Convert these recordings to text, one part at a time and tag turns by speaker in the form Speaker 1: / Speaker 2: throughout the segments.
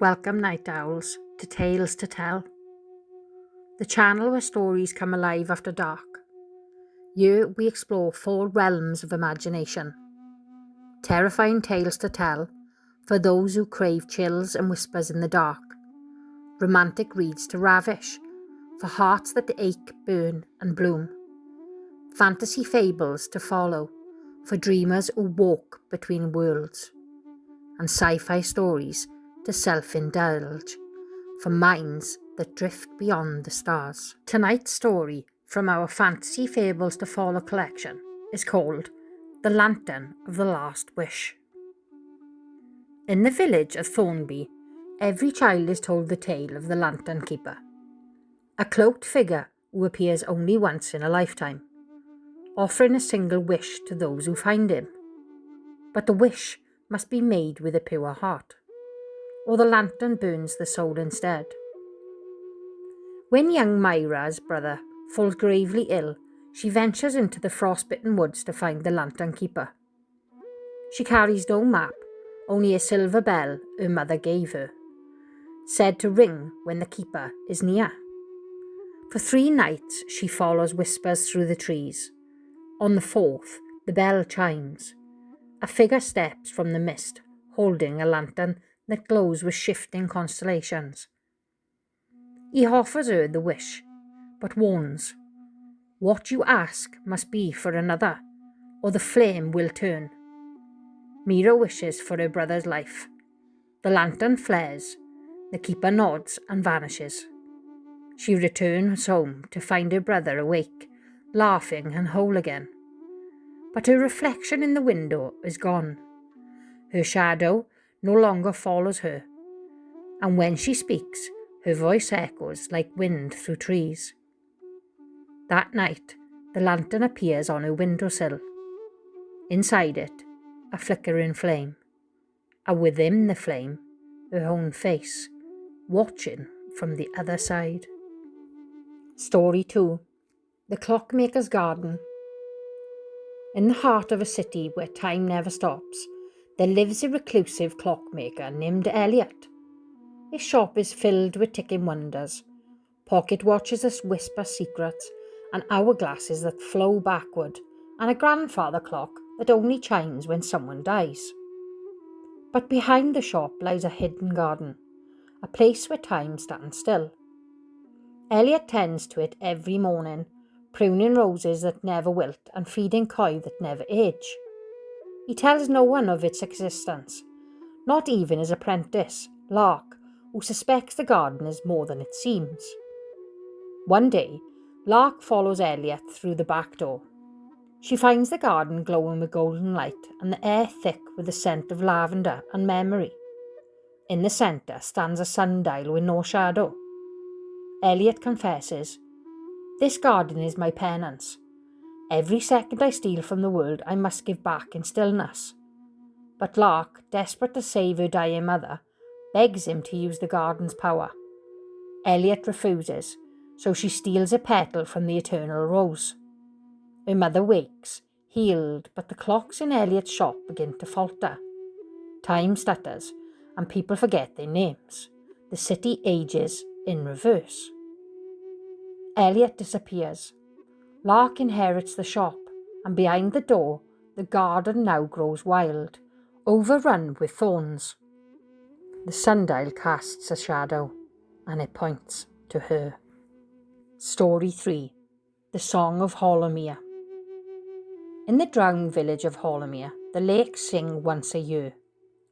Speaker 1: Welcome, night owls, to Tales to Tell, the channel where stories come alive after dark. Here we explore 4 realms of imagination. Terrifying tales to tell for those who crave chills and whispers in the dark. Romantic reads to ravish for hearts that ache, burn and bloom. Fantasy fables to follow for dreamers who walk between worlds. And sci-fi stories to self-indulge for minds that drift beyond the stars. Tonight's story from our Fantasy Fables to Follow collection is called The Lantern of the Last Wish. In the village of Thornby, every child is told the tale of the Lantern Keeper, a cloaked figure who appears only once in a lifetime, offering a single wish to those who find him. But the wish must be made with a pure heart, or the lantern burns the soul instead. When young Myra's brother falls gravely ill, she ventures into the frostbitten woods to find the Lantern Keeper. She carries no map, only a silver bell her mother gave her, said to ring when the keeper is near. For 3 nights she follows whispers through the trees. On the 4th, the bell chimes. A figure steps from the mist, holding a lantern that glows with shifting constellations. He offers her the wish, but warns, what you ask must be for another, or the flame will turn. Mira wishes for her brother's life. The lantern flares, the keeper nods and vanishes. She returns home to find her brother awake, laughing and whole again. But her reflection in the window is gone. Her shadow no longer follows her, and when she speaks, her voice echoes like wind through trees. That night, the lantern appears on her windowsill. Inside it, a flickering flame, and within the flame, her own face, watching from the other side. Story 2. The Clockmaker's Garden. In the heart of a city where time never stops, there lives a reclusive clockmaker named Elliot. His shop is filled with ticking wonders, pocket watches that whisper secrets, and hourglasses that flow backward, and a grandfather clock that only chimes when someone dies. But behind the shop lies a hidden garden, a place where time stands still. Elliot tends to it every morning, pruning roses that never wilt and feeding koi that never age. He tells no one of its existence, not even his apprentice, Lark, who suspects the garden is more than it seems. One day, Lark follows Elliot through the back door. She finds the garden glowing with golden light and the air thick with the scent of lavender and memory. In the centre stands a sundial with no shadow. Elliot confesses, "This garden is my penance. Every second I steal from the world I must give back in stillness." But Lark, desperate to save her dying mother, begs him to use the garden's power. Elliot refuses, so she steals a petal from the eternal rose. Her mother wakes, healed, but the clocks in Elliot's shop begin to falter. Time stutters, and people forget their names. The city ages in reverse. Elliot disappears. Lark inherits the shop, and behind the door, the garden now grows wild, overrun with thorns. The sundial casts a shadow, and it points to her. Story 3. The Song of Hollowmere. In the drowned village of Hollowmere, the lakes sing once a year,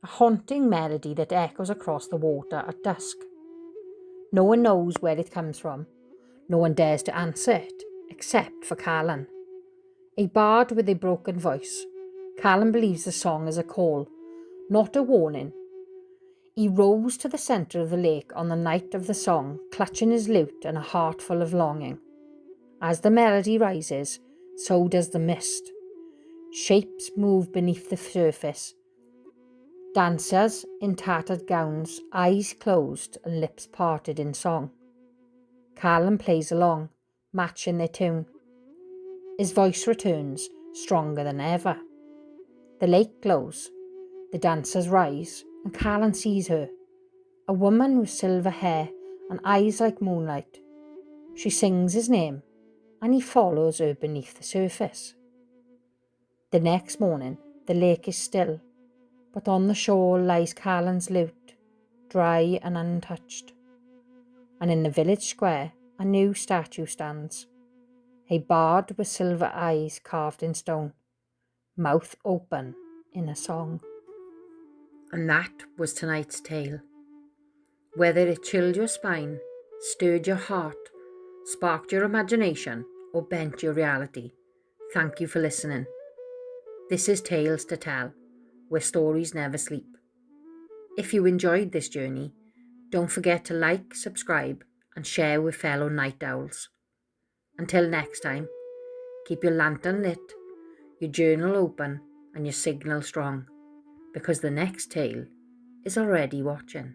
Speaker 1: a haunting melody that echoes across the water at dusk. No one knows where it comes from. No one dares to answer it, except for Callan. A bard with a broken voice, Callan believes the song is a call, not a warning. He rows to the centre of the lake on the night of the song, clutching his lute and a heart full of longing. As the melody rises, so does the mist. Shapes move beneath the surface. Dancers in tattered gowns, eyes closed and lips parted in song. Callan plays along, matching their tune. His voice returns, stronger than ever. The lake glows, the dancers rise, and Callan sees her, a woman with silver hair and eyes like moonlight. She sings his name, and he follows her beneath the surface. The next morning, the lake is still, but on the shore lies Callan's lute, dry and untouched. And in the village square, a new statue stands, a bard with silver eyes carved in stone, mouth open in a song. And that was tonight's tale. Whether it chilled your spine, stirred your heart, sparked your imagination, or bent your reality, thank you for listening. This is Tales to Tell, where stories never sleep. If you enjoyed this journey, don't forget to like, subscribe, and share with fellow night owls. Until next time, keep your lantern lit, your journal open, and your signal strong, because the next tale is already watching.